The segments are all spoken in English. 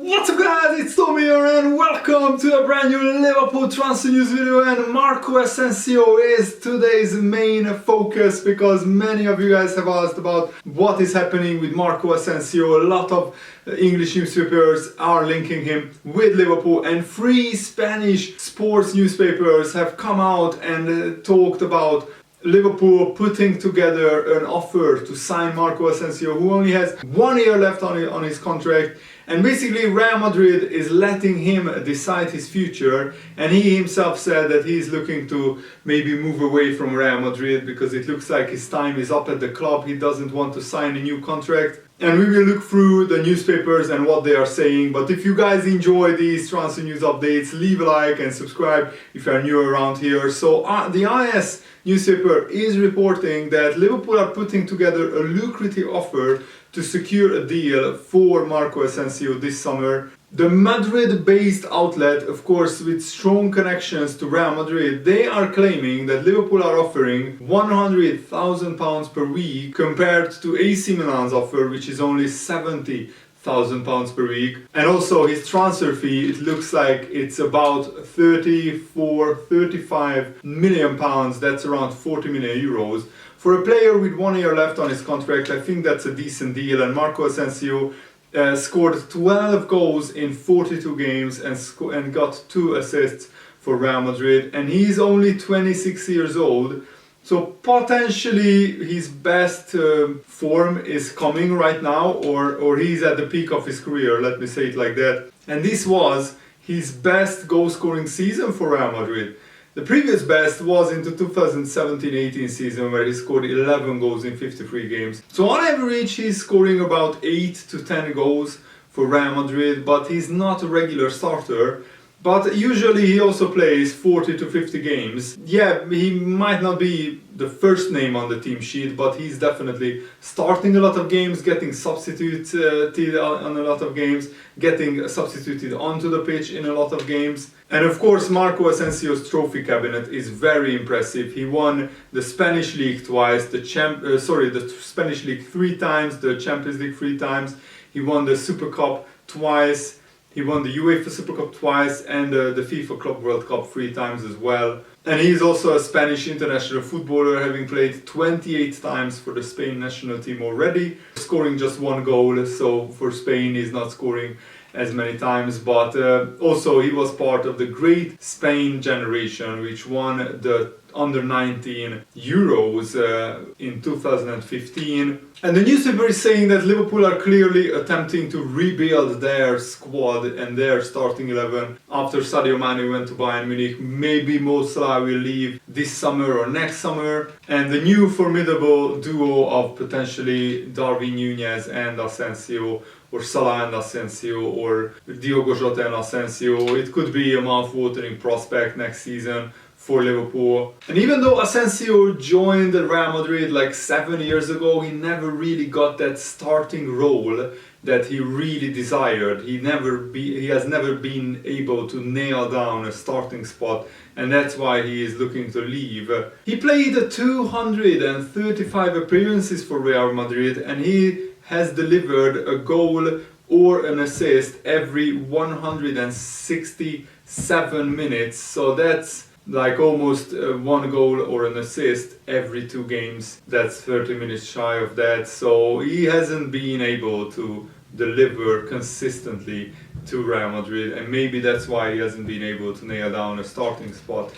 What's up guys, it's Tommy here and welcome to a brand new Liverpool transfer news video, and Marco Asensio is today's main focus because many of you guys have asked about what is happening with Marco Asensio. A lot of English newspapers are linking him with Liverpool, and 3 Spanish sports newspapers have come out and talked about Liverpool putting together an offer to sign Marco Asensio, who only has 1 year left on his contract, and basically Real Madrid is letting him decide his future, and he himself said that he's looking to maybe move away from Real Madrid because it looks like his time is up at the club. He doesn't want to sign a new contract. And we will look through the newspapers and what they are saying. But if you guys enjoy these transfer news updates, leave a like and subscribe if you are new around here. So the IS newspaper is reporting that Liverpool are putting together a lucrative offer to secure a deal for Marco Asensio this summer. The Madrid-based outlet, of course with strong connections to Real Madrid, they are claiming that Liverpool are offering £100,000 per week compared to AC Milan's offer, which is only £70,000 per week. And also his transfer fee, it looks like it's about 35 million pounds, that's around 40 million euros. For a player with 1 year left on his contract, I think that's a decent deal. And Marco Asensio scored 12 goals in 42 games and got 2 assists for Real Madrid, and he's only 26 years old, so potentially his best form is coming right now, or he's at the peak of his career, let me say it like that. And this was his best goal scoring season for Real Madrid. The previous best was in the 2017-18 season, where he scored 11 goals in 53 games. So on average he's scoring about 8 to 10 goals for Real Madrid, but he's not a regular starter. But usually he also plays 40 to 50 games. Yeah, he might not be the first name on the team sheet, but he's definitely starting a lot of games, getting substituted on a lot of games, getting substituted onto the pitch in a lot of games. And of course Marco Asensio's trophy cabinet is very impressive. He won the Spanish League twice, the Spanish League 3 times, the Champions League 3 times. He won the Super Cup twice. He won the UEFA Super Cup twice and the FIFA Club World Cup 3 times as well. And he's also a Spanish international footballer, having played 28 times for the Spain national team already, scoring just 1 goal. So for Spain he's not scoring as many times, but also he was part of the great Spain generation which won the under-19 Euros in 2015. And the newspaper is saying that Liverpool are clearly attempting to rebuild their squad and their starting 11 after Sadio Mane went to Bayern Munich. Maybe Mo Salah will leave this summer or next summer, and the new formidable duo of potentially Darwin Núñez and Asensio, or Salah and Asensio, or Diogo Jota and Asensio. It could be a mouth-watering prospect next season for Liverpool. And even though Asensio joined Real Madrid like 7 years ago, he never really got that starting role that he really desired. He has never been able to nail down a starting spot, and that's why he is looking to leave. He played 235 appearances for Real Madrid, and he has delivered a goal or an assist every 167 minutes. So that's like almost 1 goal or an assist every 2 games. That's 30 minutes shy of that. So he hasn't been able to deliver consistently to Real Madrid, and maybe that's why he hasn't been able to nail down a starting spot.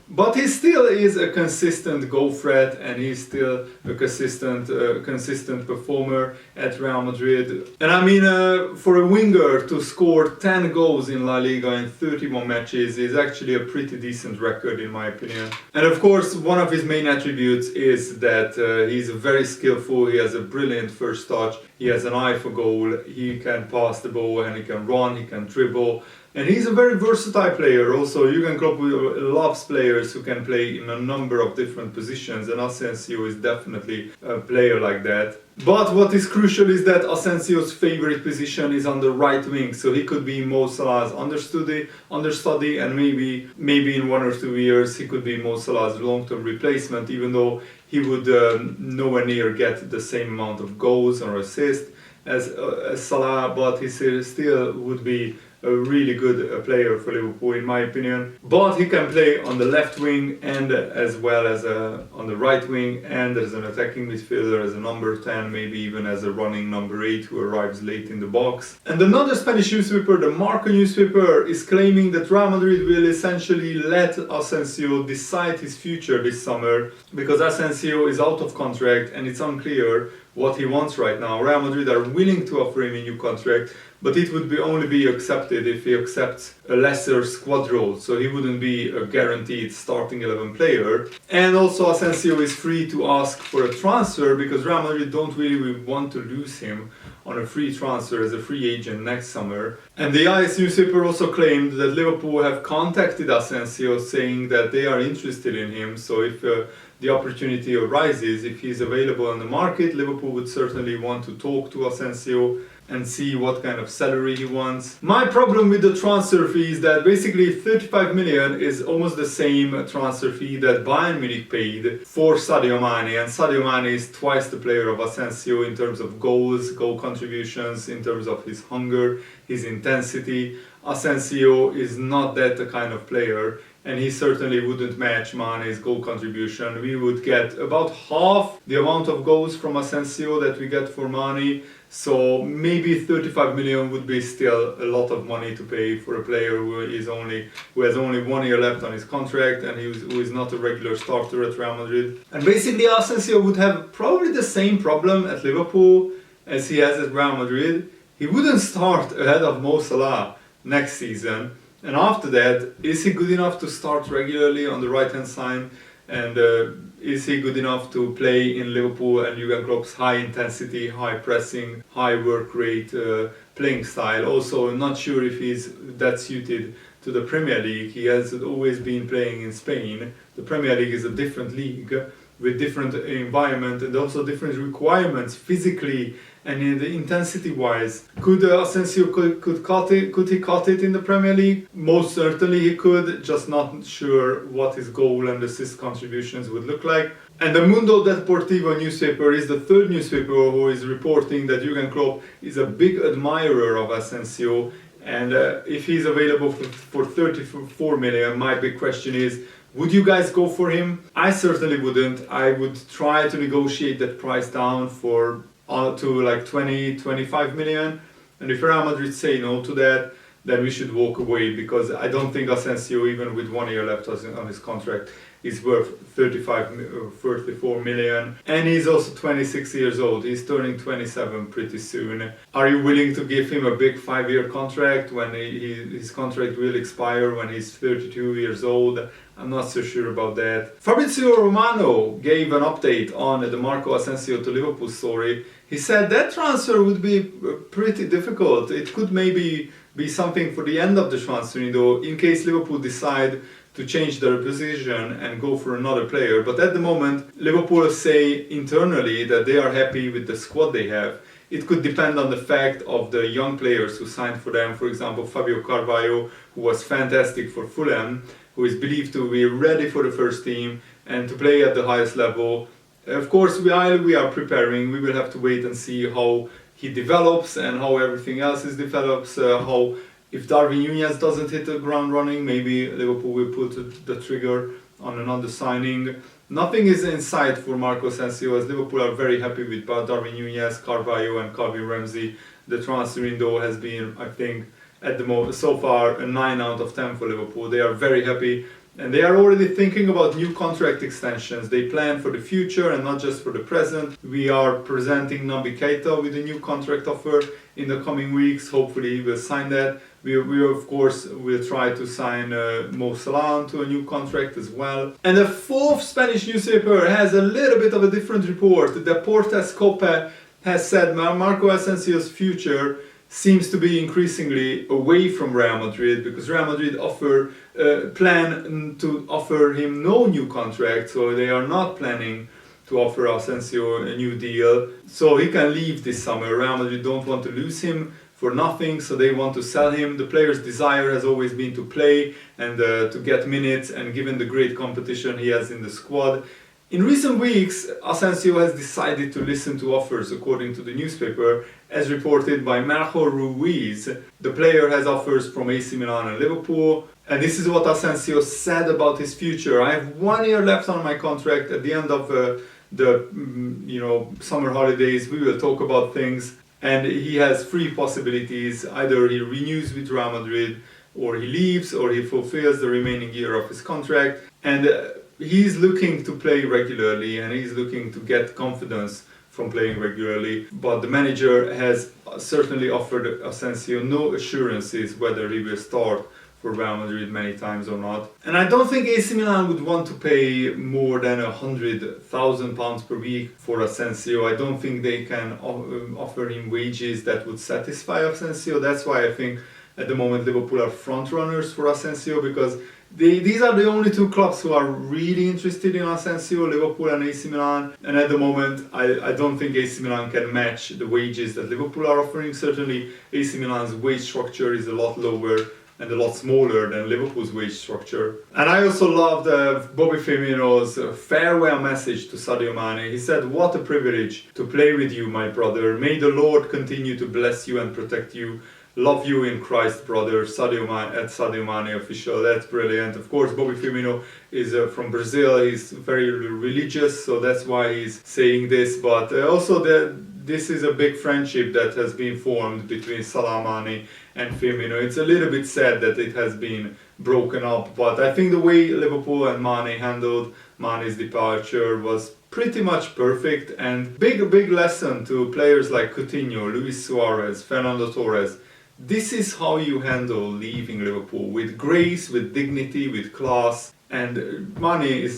But he still is a consistent goal threat, and he's still a consistent performer at Real Madrid. And I mean, for a winger to score 10 goals in La Liga in 31 matches is actually a pretty decent record in my opinion. And of course one of his main attributes is that he's very skillful. He has a brilliant first touch, he has an eye for goal, he can pass the ball and he can run, he can dribble, and he's a very versatile player. Also, Jurgen Klopp loves players who can play in a number of different positions, and Asensio is definitely a player like that. But what is crucial is that Asensio's favorite position is on the right wing, so he could be Mo Salah's understudy, and maybe in 1 or 2 years he could be Mo Salah's long-term replacement, even though he would nowhere near get the same amount of goals or assists as Salah, but he still would be a really good player for Liverpool in my opinion. But he can play on the left wing and as well as on the right wing, and as an attacking midfielder, as a number 10, maybe even as a running number 8 who arrives late in the box. And another Spanish newspaper, the Marca newspaper, is claiming that Real Madrid will essentially let Asensio decide his future this summer, because Asensio is out of contract and it's unclear what he wants right now. Real Madrid are willing to offer him a new contract, but it would only be accepted if he accepts a lesser squad role, so he wouldn't be a guaranteed starting 11 player. And also Asensio is free to ask for a transfer, because Real Madrid don't really want to lose him on a free transfer as a free agent next summer. And the AS newspaper also claimed that Liverpool have contacted Asensio saying that they are interested in him, so if the opportunity arises, if he's available on the market, Liverpool would certainly want to talk to Asensio and see what kind of salary he wants. My problem with the transfer fee is that basically 35 million is almost the same transfer fee that Bayern Munich paid for Sadio Mane, and Sadio Mane is twice the player of Asensio in terms of goals, goal contributions, in terms of his hunger, his intensity. Asensio is not that kind of player, and he certainly wouldn't match Mane's goal contribution. We would get about half the amount of goals from Asensio that we get for Mane, so maybe 35 million would be still a lot of money to pay for a player who has only 1 year left on his contract and who is not a regular starter at Real Madrid. And basically Asensio would have probably the same problem at Liverpool as he has at Real Madrid. He wouldn't start ahead of Mo Salah next season. And after that, is he good enough to start regularly on the right hand side? And is he good enough to play in Liverpool and Jurgen Klopp's high intensity, high pressing, high work rate playing style? Also, I'm not sure if he's that suited to the Premier League. He has always been playing in Spain. The Premier League is a different league with different environment and also different requirements physically and in the intensity wise. Could Asensio could he cut it in the Premier League? Most certainly he could, just not sure what his goal and assist contributions would look like. And the Mundo Deportivo newspaper is the third newspaper who is reporting that Jurgen Klopp is a big admirer of Asensio, and if he's available for 34 million, my big question is, would you guys go for him? I certainly wouldn't. I would try to negotiate that price down to like 20-25 million, and if Real Madrid say no to that, then we should walk away, because I don't think Asensio, even with 1 year left on his contract, is worth 34 million. And he's also 26 years old. He's turning 27 pretty soon. Are you willing to give him a big 5-year contract when his contract will expire when he's 32 years old? I'm not so sure about that. Fabrizio Romano gave an update on the Marco Asensio to Liverpool story. He said that transfer would be pretty difficult. It could maybe be something for the end of the transfer window in case Liverpool decide to change their position and go for another player. But at the moment, Liverpool say internally that they are happy with the squad they have. It could depend on the fact of the young players who signed for them. For example, Fabio Carvalho, who was fantastic for Fulham, who is believed to be ready for the first team and to play at the highest level. Of course, while we are preparing, we will have to wait and see how he develops and how everything else develops, if Darwin Núñez doesn't hit the ground running, maybe Liverpool will put the trigger on another signing. Nothing is in sight for Marco Asensio, as Liverpool are very happy with Darwin Núñez, Carvalho and Calvin Ramsey. The transfer window has been, I think, at the moment, so far, a 9 out of 10 for Liverpool. They are very happy, and they are already thinking about new contract extensions. They plan for the future and not just for the present. We are presenting Naby Keita with a new contract offer in the coming weeks. Hopefully he will sign that. We of course will try to sign Mo Salah to a new contract as well. And the fourth Spanish newspaper has a little bit of a different report. Deportes Cope has said Marco Asensio's future seems to be increasingly away from Real Madrid, because Real Madrid plan to offer him no new contract, so they are not planning to offer Asensio a new deal, so he can leave this summer. Real Madrid don't want to lose him for nothing, so they want to sell him. The player's desire has always been to play and to get minutes, and given the great competition he has in the squad, In recent weeks, Asensio has decided to listen to offers, according to the newspaper, as reported by Marco Ruiz. The player has offers from AC Milan and Liverpool, and this is what Asensio said about his future. I have 1 year left on my contract. At the end of the summer holidays, we will talk about things, and he has three possibilities. Either he renews with Real Madrid, or he leaves, or he fulfills the remaining year of his contract. And he's looking to play regularly, and he's looking to get confidence from playing regularly. But the manager has certainly offered Asensio no assurances whether he will start for Real Madrid many times or not. And I don't think AC Milan would want to pay more than £100,000 per week for Asensio. I don't think they can offer him wages that would satisfy Asensio. That's why I think at the moment Liverpool are front runners for Asensio, because these are the only two clubs who are really interested in Asensio, Liverpool and AC Milan. And at the moment, I don't think AC Milan can match the wages that Liverpool are offering. Certainly, AC Milan's wage structure is a lot lower and a lot smaller than Liverpool's wage structure. And I also loved Bobby Firmino's farewell message to Sadio Mane. He said, "What a privilege to play with you, my brother. May the Lord continue to bless you and protect you. Love you in Christ, brother." Sadio Mane at Sadio Mane official. That's brilliant. Of course, Bobby Firmino is from Brazil. He's very religious, so that's why he's saying this. But also this is a big friendship that has been formed between Salah, Mane and Firmino. It's a little bit sad that it has been broken up, but I think the way Liverpool and Mane handled Mane's departure was pretty much perfect, and big lesson to players like Coutinho, Luis Suarez, Fernando Torres. This is how you handle leaving Liverpool, with grace, with dignity, with class. And Mane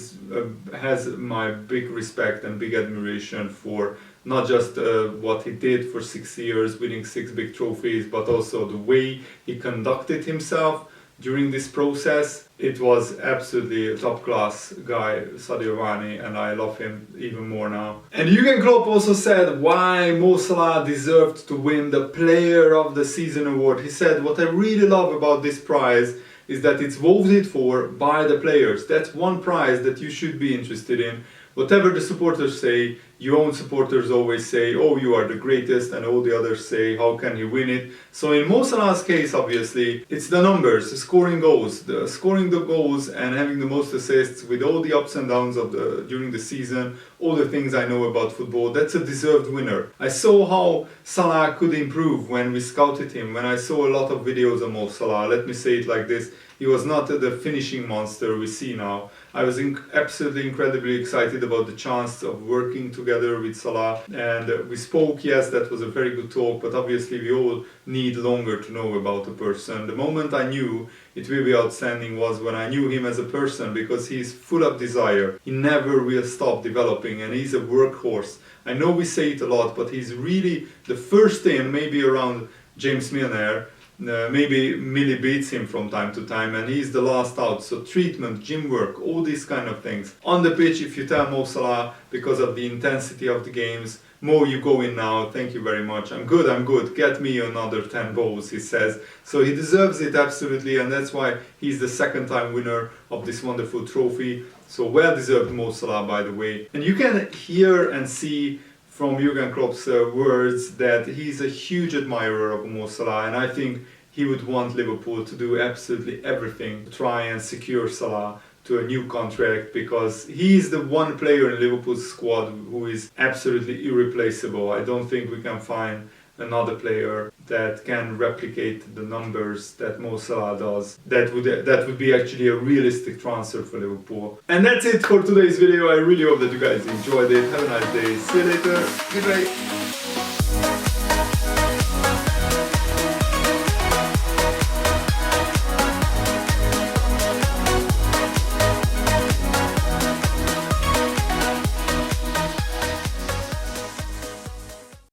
has my big respect and big admiration for not just what he did for 6 years, winning 6 big trophies, but also the way he conducted himself during this process. It was absolutely a top-class guy, Sadio Mane, and I love him even more now. And Jurgen Klopp also said why Mo Salah deserved to win the Player of the Season award. He said, "What I really love about this prize is that it's voted for by the players. That's one prize that you should be interested in. Whatever the supporters say, your own supporters always say, oh, you are the greatest, and all the others say, how can he win it?" So in Mo Salah's case, obviously, it's the numbers, scoring goals, scoring the goals and having the most assists with all the ups and downs of during the season, all the things I know about football. That's a deserved winner. I saw how Salah could improve when we scouted him, when I saw a lot of videos of Mo Salah. Let me say it like this. He was not the finishing monster we see now. I was absolutely incredibly excited about the chance of working together with Salah, and we spoke. Yes, that was a very good talk, but obviously we all need longer to know about a person. The moment I knew it will be outstanding was when I knew him as a person, because he's full of desire. He never will stop developing, and he's a workhorse. I know we say it a lot, but he's really the first in, maybe around James Milner. Maybe Millie beats him from time to time, and he's the last out. So treatment, gym work, all these kind of things. On the pitch, if you tell Mo Salah, because of the intensity of the games, "Mo, you go in now, thank you very much. I'm good, get me another 10 goals," he says. So he deserves it absolutely, and that's why he's the second time winner of this wonderful trophy. So well deserved Mo Salah, by the way. And you can hear and see from Jurgen Klopp's words that he's a huge admirer of Mo Salah, and I think he would want Liverpool to do absolutely everything to try and secure Salah to a new contract, because he's the one player in Liverpool's squad who is absolutely irreplaceable. I don't think we can find another player that can replicate the numbers that Mo Salah does. That would be actually a realistic transfer for Liverpool. And that's it for today's video. I really hope that you guys enjoyed it. Have a nice day. See you later. Goodbye.